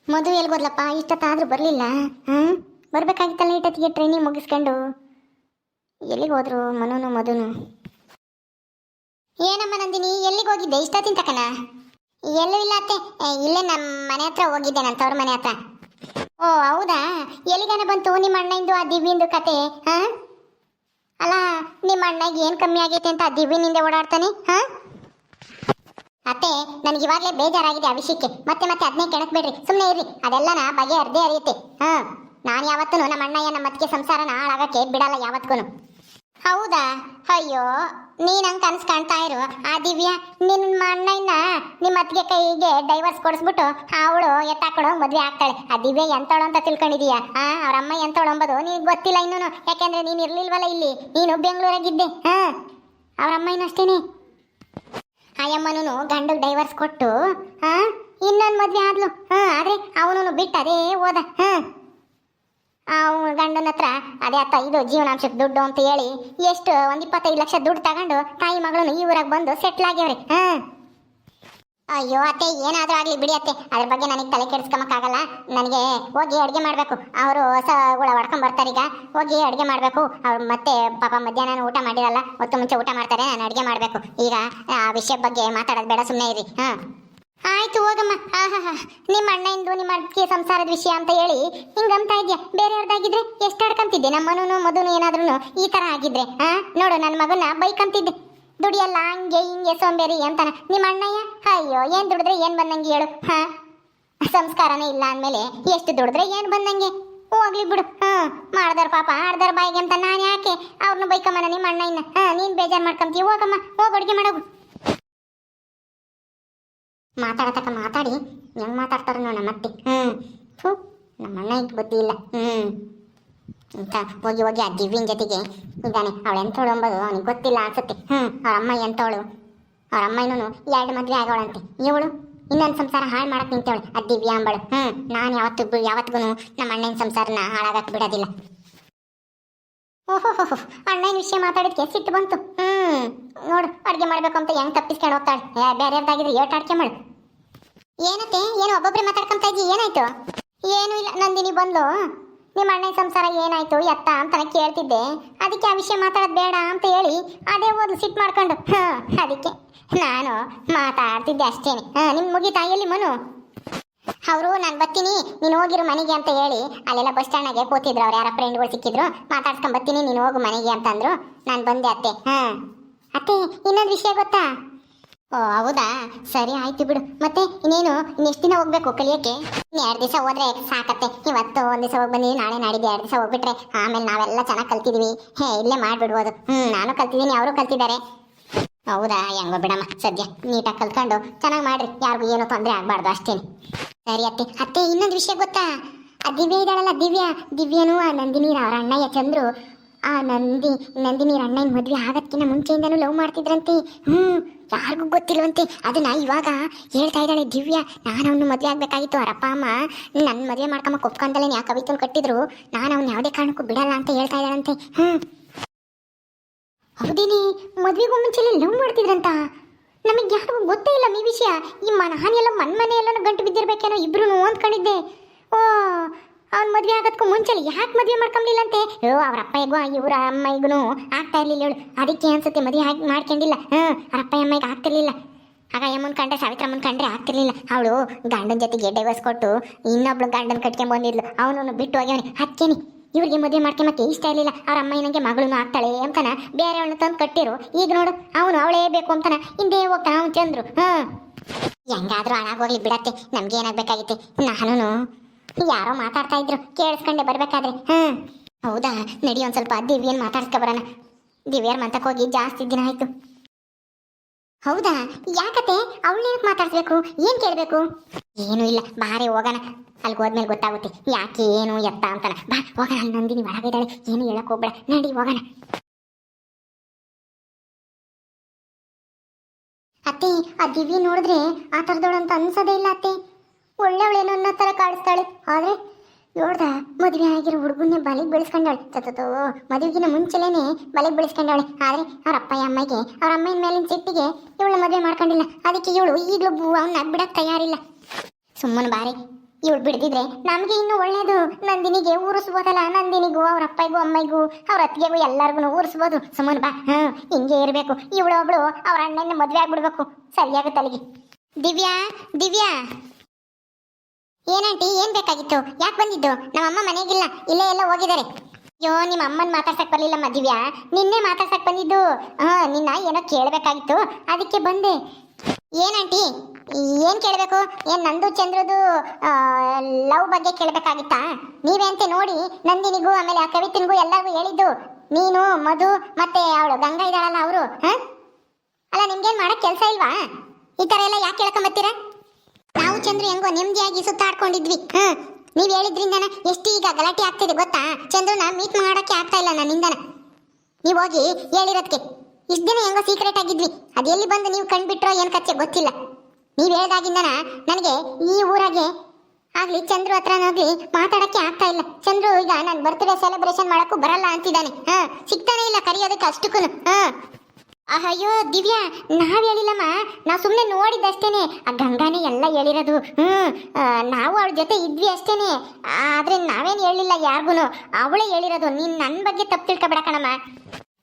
ಮಧು ಎಲ್ಗೋದ್ಲಪ್ಪ ಇಷ್ಟೊತ್ತಾದ್ರೂ ಬರಲಿಲ್ಲ. ಬರ್ಬೇಕಾಗಿತ್ತಲ್ಲ ಇಟ್ಟೊತ್ತಿಗೆ ಟ್ರೈನಿಂಗ್ ಮುಗಿಸ್ಕೊಂಡು. ಎಲ್ಲಿಗೆ ಹೋದ್ರು ಮಧುನು? ಏನಮ್ಮ ನಂದಿನಿ, ಎಲ್ಲಿಗೆ ಹೋಗಿದ್ದೆ ಇಷ್ಟೊತ್ತಿನ ತಕನ? ಎಲ್ಲೂ ಇಲ್ಲ ಅತ್ತೆ, ಇಲ್ಲೇ ನಮ್ಮ ಮನೆ ಹತ್ರ ಹೋಗಿದ್ದೆ, ನನ್ನ ತವ್ರ ಮನೆ ಹತ್ರ. ಓ ಹೌದಾ, ಎಲ್ಲಿಗಾನ ಬಂತು ನಿಮ್ಮ ಅಣ್ಣಂದು ಆ ದಿವ್ಯಂದು ಕತೆ? ಅಲ್ಲ, ನಿಮ್ಮ ಅಣ್ಣಗೆ ಏನು ಕಮ್ಮಿ ಆಗೈತೆ ಅಂತ ಆ ದಿವ್ಯನಿಂದ ಓಡಾಡ್ತಾನೆ? ಅತ್ತೆ, ನನಗೆ ಇವಾಗಲೇ ಬೇಜಾರಾಗಿದೆ ಆ ವಿಷಯಕ್ಕೆ. ಮತ್ತೆ ಅದನ್ನೇ ಕೆಣಕ್ಬೇಡ್ರಿ, ಸುಮ್ಮನೆ ಇರ್ರಿ. ಅದೆಲ್ಲನ ಬಗೆ ಅರ್ಧೇ ಅರಿಯುತ್ತೆ. ನಾನು ಯಾವತ್ತೂ ನಮ್ಮ ಅಣ್ಣಯ್ಯ ನಮ್ಮ ಅತ್ತಿಗೆ ಸಂಸಾರನ ಹಾಳಾಗಕ್ಕೆ ಬಿಡಲ್ಲ ಯಾವತ್ಗೂ. ಹೌದಾ? ಅಯ್ಯೋ, ನೀನು ಹಂಗೆ ಕನಸು ಕಾಣ್ತಾ ಇರು. ಆ ದಿವ್ಯ ನಿಮ್ಮ ಅಣ್ಣಯ್ಯನ ನಿಮ್ಮ ಅತ್ತಿಗೆ ಕೈಗೆ ಡೈವರ್ಸ್ ಕೊಡಿಸ್ಬಿಟ್ಟು ಅವಳು ಎತ್ತಾಕೊಂಡು ಮದುವೆ ಆಗ್ತಾಳೆ. ಆ ದಿವ್ಯ ಎಂತವಳು ಅಂತ ತಿಳ್ಕೊಂಡಿದೀಯಾ? ಅವ್ರ ಅಮ್ಮ ಎಂತವಳು ಅಂಬೋದು ನಿನಗೆ ಗೊತ್ತಿಲ್ಲ ಇನ್ನೂ. ಯಾಕೆಂದ್ರೆ ನೀನು ಇರ್ಲಿಲ್ವಲ್ಲ ಇಲ್ಲಿ, ನೀನು ಬೆಂಗಳೂರಾಗಿದ್ದೆ. ಅವ್ರ ಅಮ್ಮನೂ ಅಷ್ಟೇನೆ. ಆಯಮ್ಮನೂ ಗಂಡಗೆ ಡೈವರ್ಸ್ ಕೊಟ್ಟು ಇನ್ನೊಂದು ಮದುವೆ ಆದ್ಲು. ಆದ್ರೆ ಅವನು ಬಿಟ್ಟು ಅದೇ ಹೋದ. ಅವನು ಗಂಡನ ಹತ್ರ ಅದೇ ಅತ್ತ ಇದು ಜೀವನಾಂಶಕ್ಕೆ ದುಡ್ಡು ಅಂತ ಹೇಳಿ ಎಷ್ಟು 25 ಲಕ್ಷ ದುಡ್ಡು ತಗೊಂಡು ತಾಯಿ ಮಗಳನ್ನು ಈ ಊರಾಗ ಬಂದು ಸೆಟ್ಲ್ ಆಗ್ಯವ್ರಿ. ಅಯ್ಯೋ ಅತ್ತೆ, ಏನಾದರೂ ಆಗಲಿ ಬಿಡಿ ಅತ್ತೆ, ಅದ್ರ ಬಗ್ಗೆ ನನಗೆ ತಲೆ ಕೆಡಿಸ್ಕೊಂಬಕ್ಕಾಗಲ್ಲ. ನನಗೆ ಹೋಗಿ ಅಡುಗೆ ಮಾಡಬೇಕು. ಅವರು ಹೊಸಗಳ ಹೊಡ್ಕೊಂಡ್ ಬರ್ತಾರೆ. ಈಗ ಹೋಗಿ ಅಡುಗೆ ಮಾಡಬೇಕು. ಅವ್ರು ಮತ್ತೆ ಪಾಪ ಮಧ್ಯಾಹ್ನ ಊಟ ಮಾಡಿರಲ್ಲ, ಹೊತ್ತು ಮುಂಚೆ ಊಟ ಮಾಡ್ತಾರೆ. ನಾನು ಅಡುಗೆ ಮಾಡಬೇಕು. ಈಗ ಆ ವಿಷಯದ ಬಗ್ಗೆ ಮಾತಾಡೋದು ಬೇಡ, ಸುಮ್ಮನೆ ಇರಿ. ಆಯ್ತು ಹೋಗಮ್ಮ. ನಿಮ್ಮ ಅಣ್ಣಂದು ನಿಮ್ಮ ಅತ್ತಿಗೆ ಸಂಸಾರದ ವಿಷಯ ಅಂತ ಹೇಳಿ ಹಿಂಗಂತ ಇದೆಯಾ? ಬೇರೆಯವ್ರದ್ದಾಗಿದ್ರೆ ಎಷ್ಟು ಆಡ್ಕೊಂತಿದ್ದೆ. ನಮ್ಮ ಮಧುನು ಏನಾದ್ರೂ ಈ ತರ ಆಗಿದ್ರೆ ನೋಡು, ನನ್ನ ಮಗನ ಬೈಕಂತಿದ್ದೆ. ದುಡಿಯಲ್ಲ ಹಂಗೆ ಹಿಂಗೆ ಸೋಂಬೇರಿ ಅಂತಾನ ನಿಮ್ಮ ಅಣ್ಣಯ್ಯ. ಅಯ್ಯೋ, ಏನ್ ದುಡಿದ್ರೆ ಏನ್ ಬಂದಂಗೆ ಹೇಳು? ಸಂಸ್ಕಾರನೇ ಇಲ್ಲ ಅಂದಮೇಲೆ ಎಷ್ಟು ದುಡಿದ್ರೆ ಏನ್ ಬಂದಂಗೆ? ಹೋಗ್ಲಿ ಬಿಡು. ಮಾಡ್ದಾರ ಪಾಪ ಆಡ್ದಾರ ಬಾಯಿಗೆ ಅಂತ ನಾನು ಯಾಕೆ ಅವ್ರನ್ನ ಬೈಕಮ್ಮನ ನಿಮ್ಮ ಅಣ್ಣಯ್ಯನ? ನೀನ್ ಬೇಜಾರು ಮಾಡ್ಕೊಂತೀವಿ. ಹೋಗಮ್ಮ, ಹೋಗಿ ಅಡುಗೆ ಮಾಡೋಗು. ಮಾತಾಡತಕ್ಕ ಮಾತಾಡಿ ಹೆಂಗ್ ಮಾತಾಡ್ತಾರ ನಮ್ಮ ಅತ್ತೆ. ನಮ್ಮ ಅಣ್ಣ ಈಗ ಬುದ್ಧಿ ಇಲ್ಲ. ಅಂತ ಹೋಗಿ ಆ ದಿವ್ಯನ ಜೊತೆಗೆ ಇದ್ದಾನೆ. ಅವಳು ಎಂತವಳು ಅಂಬೋದು ಅವನಿಗೆ ಗೊತ್ತಿಲ್ಲ ಅನ್ಸುತ್ತೆ. ಅವ್ರ ಅಮ್ಮ ಎಂತವಳು, ಅವ್ರ ಅಮ್ಮನೂ 2 ಮದುವೆ ಆಗೋಳಂತೆ. ಇವಳು ಇನ್ನೊಂದು ಸಂಸಾರ ಹಾಳು ಮಾಡಕ್ ನಿಂತವಳು ಆ ದಿವ್ಯ ಅಂಬಳು. ನಾನು ಯಾವತ್ತಿಗೂ ನಮ್ಮ ಅಣ್ಣನ ಸಂಸಾರನ ಹಾಳಾಗಕ್ಕೆ ಬಿಡೋದಿಲ್ಲ. ಓಹೋ, ಅಣ್ಣನ ವಿಷಯ ಮಾತಾಡಿದ್ಕೆ ಸಿಟ್ಟು ಬಂತು. ನೋಡು, ಅಡುಗೆ ಮಾಡ್ಬೇಕು ಅಂತ ಹೆಂಗ್ ತಪ್ಪಿಸ್ಕೊಂಡು ಹೋಗ್ತಾಳೆ. ಬೇರೆಯವ್ರದ್ದಾಗಿದ್ರೆ ಏಟ್ ಅಡ್ಗೆ ಮಾಡು. ಏನತ್ತೆ, ಏನು ಒಬ್ಬೊಬ್ರೆ ಮಾತಾಡ್ಕೊಂತ ಇದ್ದಿ? ಏನಾಯ್ತು? ಏನೂ ಇಲ್ಲ, ನಂದಿನಿ ಬಂದ್ಲು. ನಿಮ್ಮ ಅಣ್ಣನ ಸಂಸಾರ ಏನಾಯ್ತು ಎತ್ತ ಅಂತ ಕೇಳ್ತಿದ್ದೆ. ಅದಕ್ಕೆ ಆ ವಿಷಯ ಮಾತಾಡೋದು ಬೇಡ ಅಂತ ಹೇಳಿ ಅದೇ ಓದ್ಲು ಸಿಟ್ಟು ಮಾಡ್ಕೊಂಡು. ಅದಕ್ಕೆ ನಾನು ಮಾತಾಡ್ತಿದ್ದೆ ಅಷ್ಟೇನೆ. ನಿಮ್ ಮುಗಿತಾ? ಎಲ್ಲಿ ಮನು? ಅವರು ನಾನು ಬರ್ತೀನಿ ನೀನು ಹೋಗಿರು ಮನೆಗೆ ಅಂತ ಹೇಳಿ ಅಲ್ಲೆಲ್ಲ ಬಸ್ ಸ್ಟ್ಯಾಂಡ್ನಾಗೆ ಕೂತಿದ್ರು. ಅವ್ರು ಯಾರ ಫ್ರೆಂಡ್ಗಳು ಸಿಕ್ಕಿದ್ರು. ಮಾತಾಡ್ಸ್ಕೊಂಡ್ ಬರ್ತೀನಿ ನೀನು ಹೋಗು ಮನೆಗೆ ಅಂತಂದ್ರು. ನಾನು ಬಂದೆ ಅತ್ತೆ. ಅತ್ತೆ, ಇನ್ನೊಂದು ವಿಷಯ ಗೊತ್ತಾ? ಓ ಹೌದಾ, ಸರಿ ಆಯ್ತು ಬಿಡು. ಮತ್ತೆ ಇನ್ನೇನು, ಇನ್ನೆಷ್ಟು ದಿನ ಹೋಗ್ಬೇಕು ಕಲಿಯೋಕ್ಕೆ? 2 ದಿವಸ ಹೋದ್ರೆ ಸಾಕತ್ತೆ. ಇವತ್ತು 1 ದಿವಸ ಹೋಗಿ ಬಂದಿದ್ದೀನಿ, ನಾಳೆ ನಾಡಿದ್ದು 2 ದಿವಸ ಹೋಗ್ಬಿಟ್ರೆ ಆಮೇಲೆ ನಾವೆಲ್ಲ ಚೆನ್ನಾಗಿ ಕಲ್ತಿದ್ವಿ. ಇಲ್ಲೇ ಮಾಡ್ಬಿಡ್ಬೋದು. ನಾನು ಕಲ್ತಿದ್ದೀನಿ, ಅವರು ಕಲ್ತಿದ್ದಾರೆ. ಹೌದಾ, ಹೆಂಗೋ ಬಿಡಮ್ಮ, ಸದ್ಯ ನೀಟಾಗಿ ಕಲ್ತ್ಕೊಂಡು ಚೆನ್ನಾಗಿ ಮಾಡ್ರಿ. ಯಾರಿಗೂ ಏನೋ ತೊಂದರೆ ಆಗ್ಬಾರ್ದು ಅಷ್ಟೇನೆ. ಸರಿ ಅತ್ತೆ, ಇನ್ನೊಂದು ವಿಷಯ ಗೊತ್ತಾ? ಆ ದಿವ್ಯ ಇದ್ದಾಳಲ್ಲ, ದಿವ್ಯನೂ ಆ ನಂದಿನಿ ಅವ್ರ ಅಣ್ಣಯ್ಯ ಚಂದ್ರು ಆ ನಂದಿನಿ ಅಣ್ಣನ ಮದ್ವೆ ಆಗದ್ಕಿನ್ನ ಮುಂಚೆಯಿಂದನೂ ಲವ್ ಮಾಡ್ತಿದ್ರಂತೆ. ಯಾರಿಗೂ ಗೊತ್ತಿಲ್ವಂತೆ. ಅದನ್ನ ಇವಾಗ ಹೇಳ್ತಾ ಇದ್ದಾಳೆ ದಿವ್ಯ. ನಾನು ಅವನು ಮದುವೆ ಆಗ್ಬೇಕಾಗಿತ್ತು. ಅವ್ರ ಅಪ್ಪ ಅಮ್ಮ ನನ್ನ ಮದುವೆ ಮಾಡ್ಕೊಂಬ ಒಪ್ಕೊಂಡಲೇ ಯಾಕೆ ಕವಿತನ ಕಟ್ಟಿದ್ರು. ನಾನು ಅವ್ನು ಯಾವುದೇ ಕಾರಣಕ್ಕೂ ಬಿಡಲ್ಲ ಅಂತ ಹೇಳ್ತಾ ಇದ್ದಾಳಂತೆ. ಹೌದೇನೆ, ಮದ್ವೆಗೂ ಮುಂಚೆಲ್ಲ ಲವ್ ಮಾಡ್ತಿದ್ರಂತ. ನಮಗೆ ಯಾರಿಗೂ ಗೊತ್ತೇ ಇಲ್ಲ ಈ ವಿಷಯ. ನಾನೆಲ್ಲ ಮನೆಯೆಲ್ಲ ಗಂಟು ಬಿದ್ದಿರ್ಬೇಕೇನೋ ಇಬ್ರು ಅಂದ್ಕೊಂಡಿದ್ದೆ. ಓ, ಅವ್ನ ಮದ್ವೆ ಆಗೋದಕ್ಕೂ ಮುಂಚೆ ಯಾಕೆ ಮದುವೆ ಮಾಡ್ಕೊಂಬಿಲ್ಲಂತೆ? ಅವ್ರ ಅಪ್ಪಯ್ಯಗೂ ಇವ್ರ ಅಮ್ಮಯ್ಯಗೂ ಆಗ್ತಾ ಇರ್ಲಿಲ್ಲ ಇವಳು. ಅದಕ್ಕೆ ಅನ್ಸುತ್ತೆ ಮದುವೆ ಮಾಡ್ಕೊಂಡಿಲ್ಲ. ಅವ್ರ ಅಪ್ಪ ಅಮ್ಮಯ್ಯಗೆ ಆಗ್ತಿರ್ಲಿಲ್ಲ. ಆಗ ಯಮ್ಮನ್ ಕಂಡ್ರೆ ಸಾವಿತ್ರಮ್ಮನ ಕಂಡ್ರೆ ಆಗ್ತಿರ್ಲಿಲ್ಲ. ಅವಳು ಗಂಡನ ಜೊತೆಗೆ ಡೈವರ್ಸ್ ಕೊಟ್ಟು ಇನ್ನೊಬ್ಳು ಗಂಡನ ಕಟ್ಕೊಂಡ್ಬಂದಿದ್ಲು. ಅವನನ್ನು ಬಿಟ್ಟು ಹೋಗ್ಯವನಿ. ಹಚ್ಚೇನಿ ಇವ್ರಿಗೆ ಮದುವೆ ಮಾಡ್ಕೊಂಬಕ್ಕೆ ಇಷ್ಟ ಇರಲಿಲ್ಲ. ಅವ್ರ ಅಮ್ಮಯ್ಯನಿಗೆ ಮಗಳೂ ಆಗ್ತಾಳೆ ಅಂತಾನ ಬೇರೆಯವಳನ್ನ ತಂದು ಕಟ್ಟಿರು. ಈಗ ನೋಡು, ಅವನು ಅವಳೇ ಬೇಕು ಅಂತಾನ ಹಿಂದೆ ಹೋಗ್ತಾನ ಅವ್ನು ಚಂದ್ರು. ಹೆಂಗಾದ್ರೂ ಹಾಳಾಗೋಗ್ಲಿ ಬಿಡತ್ತೆ, ನಮ್ಗೆ ಏನಾಗಬೇಕಾಗಿತ್ತೆ. ನಾನು ಯಾರೋ ಮಾತಾಡ್ತಾ ಇದ್ರು, ಕೇಳಿಸ್ಕೊಂಡೆ ಬರ್ಬೇಕಾದ್ರೆ. ಹೌದಾ, ನಡಿ ಒಂದ್ ಸ್ವಲ್ಪ ದಿವ್ಯನ್ ಮಾತಾಡ್ಸ್ಕೊ ಬರೋಣ. ದಿವ್ಯರ್ ಮಂತಕ್ಕೆ ಹೋಗಿ ಜಾಸ್ತಿ ದಿನ ಆಯ್ತು. ಹೌದಾ, ಯಾಕತ್ತೆ? ಅವಳೇನಕ್ಕೆ ಮಾತಾಡ್ಸ್ಬೇಕು? ಏನ್ ಕೇಳಬೇಕು? ಏನೂ ಇಲ್ಲ, ಬಾರೆ ಹೋಗೋಣ. ಅಲ್ಲಿಗೆ ಹೋದ್ಮೇಲೆ ಗೊತ್ತಾಗುತ್ತೆ ಯಾಕೆ ಏನು ಎತ್ತ ಅಂತಾನ. ಬಾ ಹೋಗೋಣ. ಅಲ್ಲಿ ನಂದಿನಿ ಒಳಗಿದ್ದಾಳೆ, ಏನು ಹೇಳಕ್ ಹೋಗ್ಬೇಡ, ನಡಿ ಹೋಗೋಣ. ಅತ್ತೆ, ಆ ದಿವ್ಯ ನೋಡಿದ್ರೆ ಆ ಥರದೋಳು ಅಂತ ಅನ್ಸೋದೇ ಇಲ್ಲ ಅತ್ತೆ. ಒಳ್ಳೆವಳೇನೋ ಅನ್ನೋ ಥರ ಕಾಣಿಸ್ತಾಳೆ. ಆದರೆ ನೋಡ್ದ, ಮದುವೆ ಆಗಿರೋ ಹುಡುಗನ್ನೇ ಬಲಿಗೆ ಬೆಳೆಸ್ಕೊಂಡಾಳೆ. ತತ್ತೋ, ಮದುವೆಗಿನ ಮುಂಚೆಲೇನೆ ಬಲಿಗೆ ಬೆಳೆಸ್ಕೊಂಡಾಳೆ. ಆದರೆ ಅವ್ರ ಅಪ್ಪ ಅಮ್ಮಗೆ, ಅವ್ರ ಅಮ್ಮನ ಮೇಲಿನ ಸಿಟ್ಟಿಗೆ ಇವಳು ಮದುವೆ ಮಾಡ್ಕೊಂಡಿಲ್ಲ. ಅದಕ್ಕೆ ಇವಳು ಈಗಲೂ ಅವನ್ನ ಬಿಡಕ್ಕೆ ತಯಾರಿಲ್ಲ. ಸುಮ್ಮನೆ ಬಾರಿ, ಇವಳು ಬಿಡ್ದಿದ್ರೆ ನಮಗೆ ಇನ್ನೂ ಒಳ್ಳೇದು. ನಂದಿನಿಗೆ ಊರಿಸ್ಬೋದಲ್ಲ, ನಂದಿನಿಗೂ ಅವ್ರ ಅಪ್ಪಗೂ ಅಮ್ಮಗೂ ಅವ್ರ ಅತ್ತಿಗೆಗೂ ಎಲ್ಲರಿಗೂ ಊರಿಸ್ಬೋದು. ಸುಮ್ಮನೆ ಬಾ, ಹಿಂಗೆ ಇರಬೇಕು. ಇವಳು ಒಬ್ಳು ಅವ್ರ ಅಣ್ಣನ ಮದುವೆ ಆಗ್ಬಿಡ್ಬೇಕು, ಸರಿಯಾಗುತ್ತೆ ಅಲ್ಲಿಗೆ. ದಿವ್ಯಾ, ದಿವ್ಯಾ, ಏನಂಟಿ, ಏನ್ ಬೇಕಾಗಿತ್ತು? ಯಾಕೆ ಬಂದಿದ್ದು? ನಮ್ಮಮ್ಮ ಮನೆಗಿಲ್ಲ, ಇಲ್ಲೇ ಎಲ್ಲ ಹೋಗಿದ್ದಾರೆ. ಅಯ್ಯೋ, ನಿಮ್ಮ ಅಮ್ಮನ ಮಾತಾಡ್ಸಕ್ ಬರ್ಲಿಲ್ಲಮ್ಮ ದಿವ್ಯಾ, ನಿನ್ನೆ ಮಾತಾಡ್ಸಕ್ ಬಂದಿದ್ದು. ನಿನ್ನ ಏನೋ ಕೇಳಬೇಕಾಗಿತ್ತು, ಅದಕ್ಕೆ ಬಂದೆ. ಏನಂಟಿ, ಏನ್ ಕೇಳಬೇಕು? ಏನ್ ನಂದು ಚಂದ್ರದು ಲವ್ ಬಗ್ಗೆ ಕೇಳಬೇಕಾಗಿತ್ತಾ? ನೀವೇ ಅಂತ ನೋಡಿ ನಂದಿನಿಗೂ ಆಮೇಲೆ ಆ ಕವಿತನಿಗೂ ಎಲ್ಲರಿಗೂ ಹೇಳಿದ್ದು. ನೀನು, ಮಧು ಮತ್ತೆ ಅವಳು ಗಂಗಾ ಇದ್ದಾಳಲ್ಲ ಅವರು. ಅಲ್ಲ, ನಿಮ್ಗೇನ್ ಮಾಡಕ್ ಕೆಲಸ ಇಲ್ವಾ? ಈ ತರ ಎಲ್ಲ ಯಾಕೆ ಕೇಳ್ಕೊಂಬತ್ತೀರಾ? ನಾವು ಚಂದ್ರು ಹೆಂಗೋ ನೆಮ್ಮದಿಯಾಗಿ ಸುತ್ತಾಡ್ಕೊಂಡಿದ್ವಿ. ನೀವ್ ಹೇಳಿದ್ರಿಂದನ ಎಷ್ಟು ಈಗ ಗಲಾಟೆ ಆಗ್ತಿದೆ ಗೊತ್ತಾ? ಚಂದ್ರನ ಮೀಟ್ ಮಾಡಕ್ಕೆ ಆಗ್ತಾ ಇಲ್ಲ ನನ್ನಿಂದನ. ನೀವ್ ಹೋಗಿ ಹೇಳಿರೋದಕ್ಕೆ ಇಷ್ಟ ದಿನ ಹೆಂಗೋ ಸೀಕ್ರೆಟ್ ಆಗಿದ್ವಿ. ಅದು ಎಲ್ಲಿ ಬಂದು ನೀವು ಕಂಡ್ಬಿಟ್ರೋ ಏನ್ ಕಚ್ಚೆ ಗೊತ್ತಿಲ್ಲ. ನೀವ್ ಹೇಳ್ದಾಗಿಂದನ ನನಗೆ ಈ ಊರಾಗೆ ಆಗ್ಲಿ ಚಂದ್ರು ಹತ್ರನಾಗ್ಲಿ ಮಾತಾಡಕ್ಕೆ ಆಗ್ತಾ ಇಲ್ಲ. ಚಂದ್ರು ಈಗ ನಾನು ಬರ್ತ್ಡೇ ಸೆಲೆಬ್ರೇಷನ್ ಮಾಡಕ್ಕೂ ಬರಲ್ಲ ಅಂತಿದ್ದಾನೆ. ಸಿಗ್ತಾನೆ ಇಲ್ಲ ಕರೆಯೋದಕ್ಕೆ ಅಷ್ಟಕ್ಕೂ. ಅಯ್ಯೋ ದಿವ್ಯಾ, ನಾವ್ ಹೇಳಿಲ್ಲಮ್ಮ, ನಾವು ಸುಮ್ಮನೆ ನೋಡಿದ್ದಷ್ಟೇನೆ. ಆ ಗಂಗಾನೇ ಎಲ್ಲ ಹೇಳಿರೋದು. ನಾವು ಅವಳ ಜೊತೆ ಇದ್ವಿ ಅಷ್ಟೇನೆ, ಆದ್ರೆ ನಾವೇನು ಹೇಳಿಲ್ಲ ಯಾರಿಗೂ. ಅವಳೇ ಹೇಳಿರೋದು. ನೀನ್ ನನ್ನ ಬಗ್ಗೆ ತಪ್ಪು ತಿಳ್ಕೊಬೇಡ ಕಣಮ್ಮ.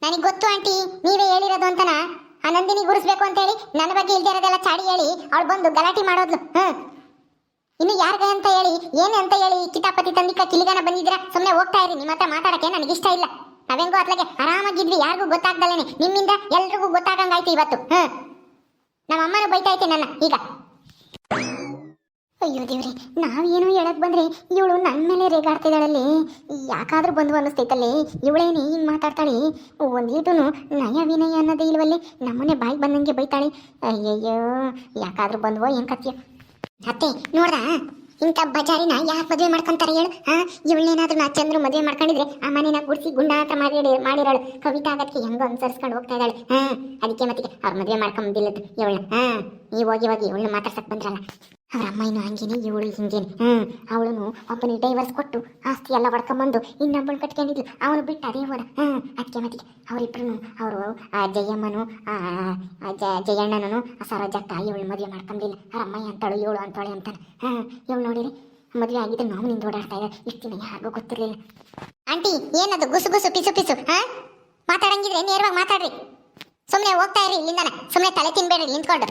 ನನಗೆ ಗೊತ್ತು ಆಂಟಿ, ನೀವೇ ಹೇಳಿರೋದು ಅಂತನ. ಆ ನಂದಿನಿ ಗುರಿಸ್ಬೇಕು ಅಂತ ಹೇಳಿ ನನ್ನ ಬಗ್ಗೆ ಇಲ್ದೇ ಇರೋದೆಲ್ಲ ಚಾಡಿ ಹೇಳಿ ಅವಳು ಬಂದು ಗಲಾಟೆ ಮಾಡೋದ್ಲು. ಇನ್ನು ಯಾರ್ಗ ಅಂತ ಹೇಳಿ ಏನು ಅಂತ ಹೇಳಿ ಕಿತಾಪತಿ ತಂದಿಕ್ಕ ಕಿಲಿಗಾನ ಬಂದಿದ್ದೀರಾ? ಸುಮ್ಮನೆ ಹೋಗ್ತಾ ಇರಿ. ನಿಮ್ಮ ಹತ್ರ ಮಾತಾಡಕ್ಕೆ ನನಗೆ ಇಷ್ಟ ಇಲ್ಲ. ನಾವೆಂಗೋ ಅತ್ಲಾಗೆ ಆರಾಮಾಗಿದ್ವಿ, ಯಾರಿಗೂ ಗೊತ್ತಾಗ್ದಲೇನೆ. ನಿಮ್ಮಿಂದ ಎಲ್ರಿಗೂ ಗೊತ್ತಾಗಂಗಾಯ್ತು ಇವತ್ತು. ನಮ್ಮ ಅಮ್ಮನ ಬೈತಾಯ್ತೆ ನನ್ನ ಈಗ. ಅಯ್ಯೋ ದೇವ್ರಿ, ನಾವೇನು ಹೇಳಕ್ ಬಂದ್ರೆ ಇವಳು ನನ್ನ ಮೇಲೆ ರೇಗಾಡ್ತಿದ್ದಾಳಲ್ಲಿ. ಯಾಕಾದ್ರೂ ಬಂದು ಅನ್ನಿಸ್ತೈತಲ್ಲಿ. ಇವಳೇನೆ ಹಿಂಗ್ ಮಾತಾಡ್ತಾಳೆ, ಒಂದೀಟು ನಯ ವಿನಯ ಅನ್ನೋದೇ ಇಲ್ವಲ್ಲಿ. ನಮ್ಮನೆ ಬಾಯಿ ಬಂದಂಗೆ ಬೈತಾಳೆ. ಅಯ್ಯಯ್ಯೋ, ಯಾಕಾದ್ರೂ ಬಂದ್ವೋ ಏನ್ ಕತ್ಯ. ಅತ್ತೆ ನೋಡ್ದ, ಇಂಥ ಬಜಾರಿನ ಯಾಕೆ ಮದುವೆ ಮಾಡ್ಕೊಂತಾರೆ ಹೇಳು? ಇವಳೇನಾದ್ರೂ ನಾ ಚಂದ್ರು ಮದುವೆ ಮಾಡ್ಕೊಂಡಿದ್ರೆ ಆ ಮನೆನ ಗುಡಿಸಿ ಗುಂಡ ಹತ್ರ ಮಾಡಿರೋಳು. ಕವಿತಾ ಆಗಕ್ಕೆ ಹೆಂಗೋ ಅನುಸರಿಸ್ಕೊಂಡು ಹೋಗ್ತಾ ಇದ್ದಾಳೆ. ಅದಕ್ಕೆ ಮತ್ತೆ ಅವ್ರ ಮದುವೆ ಮಾಡ್ಕೊಂಬಂದಿಲ್ಲದು ಇವಳನ್ನ. ನೀವು ಹೋಗಿ ಇವಳನ್ನ ಮಾತಾಡ್ಸಕ್ ಬಂದ್ರಲ್ಲ, ಅವ್ರ ಅಮ್ಮ ಇನ್ನು ಹಂಗೇನೆ, ಇವಳು ಹಿಂಗೇನೆ. ಅವಳನ್ನು ಒಬ್ಬನಿಗೆ ಡೈವರ್ಸ್ ಕೊಟ್ಟು ಆಸ್ತಿ ಎಲ್ಲ ಹೊಡ್ಕೊಂಬಂದು ಇನ್ನೊಬ್ಬಳು ಕಟ್ಕೊಂಡಿದ್ಲು. ಅವನು ಬಿಟ್ಟು ಅದೇ ಹೋದ. ಅದಕ್ಕೆ ಮತ್ತೆ ಅವರಿಬ್ರು ಅವರು ಜಯಮ್ಮನು ಜಯಣ್ಣನೂ ಸರೋಜಕ್ಕ ಇವಳು ಮದುವೆ ಮಾಡ್ಕೊಂಡಿಲ್ಲ. ಅವ್ರ ಅಮ್ಮಯ್ಯ ಅಂತಾಳು, ಇವಳು ಅಂತಾಳೆ ಅಂತಾನೆ. ಇವಳು ನೋಡಿರಿ, ಮದುವೆ ಆಗಿದ್ದು ನಾವು ನಿಂದು ಓಡಾಡ್ತಾ ಇದ್ದಾರೆ. ಇಷ್ಟು ದಿನ ಯಾರಿಗೂ ಗೊತ್ತಿರಲಿಲ್ಲ. ಆಂಟಿ, ಏನದು ಗುಸು ಗುಸು ಪಿಸು ಪಿಸು? ಮಾತಾಡಂಗಿದ್ರೆ ನೇರವಾಗಿ ಮಾತಾಡ್ರಿ. ಸುಮ್ಮನೆ ಹೋಗ್ತಾ ಇರಿ ಇಲ್ಲಿಂದನ. ಸುಮ್ಮನೆ ತಲೆ ತಿನ್ಬೇಡ್ರಿ ನಿಂತ್ಕೊಂಡು.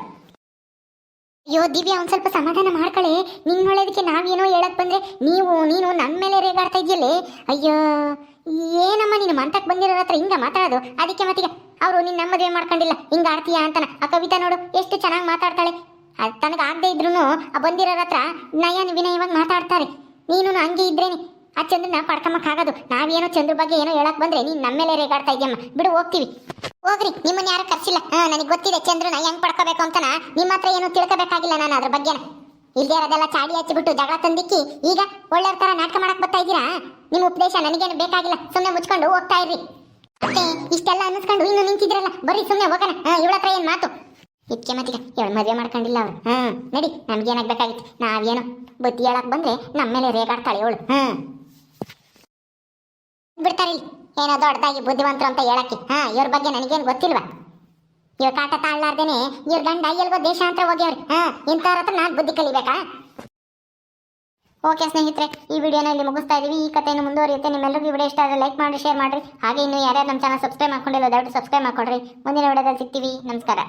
ಅಯ್ಯೋ ದಿವ್ಯಾ, ಒಂದ್ ಸ್ವಲ್ಪ ಸಮಾಧಾನ ಮಾಡ್ಕೊಳ್ಳಿ. ನಿನ್ನ ಒಳ್ಳೇದಕ್ಕೆ ನಾವೇನೋ ಹೇಳಕ್ ಬಂದ್ರೆ ನೀನು ನನ್ನ ಮೇಲೆ ರೇಗಾಡ್ತಾ ಇದೆಯಲ್ಲೇ. ಅಯ್ಯೋ, ಏನಮ್ಮ ನೀನು ಮಂತಕ್ಕೆ ಬಂದಿರೋ ಹತ್ರ ಹಿಂಗ ಮಾತಾಡೋದು? ಅದಕ್ಕೆ ಮತ್ತೀಗ ಅವರು ನಿನ್ನ ಮದುವೆ ಮಾಡ್ಕೊಂಡಿಲ್ಲ ಹಿಂಗ ಆಡ್ತೀಯಾ ಅಂತಾನ. ಆ ಕವಿತಾ ನೋಡು ಎಷ್ಟು ಚೆನ್ನಾಗಿ ಮಾತಾಡ್ತಾಳೆ. ಅದು ತನಗೆ ಆಗದೆ ಇದ್ರು ಆ ಬಂದಿರೋರ ಹತ್ರ ನಯನ ವಿನಯವಾಗಿ ಮಾತಾಡ್ತಾರೆ. ನೀನು ಹಂಗೆ ಇದ್ರೇನೆ ಆ ಚಂದ್ರನ ಪಡ್ಕೊಂಬಕ್ಕಾಗೋದು. ನಾವೇನೋ ಚಂದ್ರ ಬಗ್ಗೆ ಏನೋ ಹೇಳಕ್ ಬಂದ್ರೆ ನೀನು ನಮ್ಮ ಮೇಲೆ ರೇಗಾಡ್ತಾ ಇದೆಯಮ್ಮ. ಬಿಡು, ಹೋಗ್ತೀವಿ. ಹೋಗ್ರಿ, ನಿಮ್ಮನ್ನ ಯಾರು ಕರ್ಸಿಲ್ಲ. ನನಗೆ ಗೊತ್ತಿದೆ ಚಂದ್ರನ ಹೆಂಗ್ ಪಡ್ಕೋಬೇಕು ಅಂತನ. ನಿಮ್ಮ ಹತ್ರ ಏನು ತಿಳ್ಕೋಬೇಕಾಗಿಲ್ಲ ನಾನು ಅದ್ರ ಬಗ್ಗೆನ. ಇಲ್ದೇ ಇರೋದೆಲ್ಲ ಚಾಡಿ ಹಚ್ಚಿಬಿಟ್ಟು ಜಗಳ ತಂದಿಕ್ಕಿ ಈಗ ಒಳ್ಳೆಯ ತರ ನಾಟಕ ಮಾಡಕ್ ಬರ್ತಾ ಇದ್ದೀರಾ? ನಿಮ್ಮ ಉಪದೇಶ ನನಗೇನು ಬೇಕಾಗಿಲ್ಲ. ಸುಮ್ಮನೆ ಮುಚ್ಕೊಂಡು ಹೋಗ್ತಾ ಇರ್ರಿ. ಮತ್ತೆ ಇಷ್ಟೆಲ್ಲ ಅನ್ನಿಸ್ಕೊಂಡು ಇನ್ನು ನಿಂತಿದ್ರಲ್ಲ, ಬರ್ರಿ ಸುಮ್ಮನೆ ಹೋಗೋಣ. ಇವಳ ಹತ್ರ ಏನ್ ಮಾತು? ಇದಕ್ಕೆ ಮತ್ತೀಗ ಇವಳು ಮದುವೆ ಮಾಡ್ಕೊಂಡಿಲ್ಲ ಅವ್ರು. ನಡಿ, ನಮ್ಗೇನಾಗಬೇಕಾಗಿತ್ತು? ನಾವೇನು ಬುದ್ಧಿ ಹೇಳಕ್ ಬಂದ್ರೆ ನಮ್ಮ ಮೇಲೆ ರೇಗಾಡ್ತಾಳೆ ಇವಳು. ಬಿಡ್ತಾರಿಲ್ಲಿ ಏನೋ ದೊಡ್ಡದಾಗಿ ಬುದ್ಧಿವಂತರು ಅಂತ ಹೇಳಕ್ಕೆ. ಇವ್ರ ಬಗ್ಗೆ ನನಗೇನು ಗೊತ್ತಿಲ್ವಾ? ಇವ್ರ ಕಾಟ ತಾಳ್ಲಾರ್ದೇನೆ ಇವ್ರ ಗಂಡ ಎಲ್ಗೋ ದೇಶಾಂತರ ಹೋಗ್ಯವ್ರಿ. ಇಂಥವ್ರ ಹತ್ರ ನಾನು ಬುದ್ಧಿ ಕಲಿಬೇಕಾ? ಓಕೆ ಸ್ನೇಹಿತರೆ, ಈ ವಿಡಿಯೋನ ಇಲ್ಲಿ ಮುಗಿಸ್ತಾ ಇದೀವಿ. ಈ ಕಥೆಯನ್ನು ಮುಂದುವರಿಯುತ್ತೆ. ನಿಮ್ಮೆಲ್ಲರಿಗೂ ಈ ವಿಡಿಯೋ ಇಷ್ಟ ಆದರೆ ಲೈಕ್ ಮಾಡಿ, ಶೇರ್ ಮಾಡಿರಿ. ಹಾಗೆ ಇನ್ನು ಯಾರ್ಯಾರು ನಮ್ಮ ಚಾನಲ್ ಸಬ್ಸ್ಕ್ರೈಬ್ ಮಾಡ್ಕೊಂಡಿಲ್ಲ ದಯವಿಟ್ಟು ಸಬ್ಸ್ಕ್ರೈಬ್ ಮಾಡ್ಕೊಡ್ರಿ. ಮುಂದಿನ ವಿಡಿಯೋದಲ್ಲಿ ಸಿಗ್ತೀವಿ. ನಮಸ್ಕಾರ.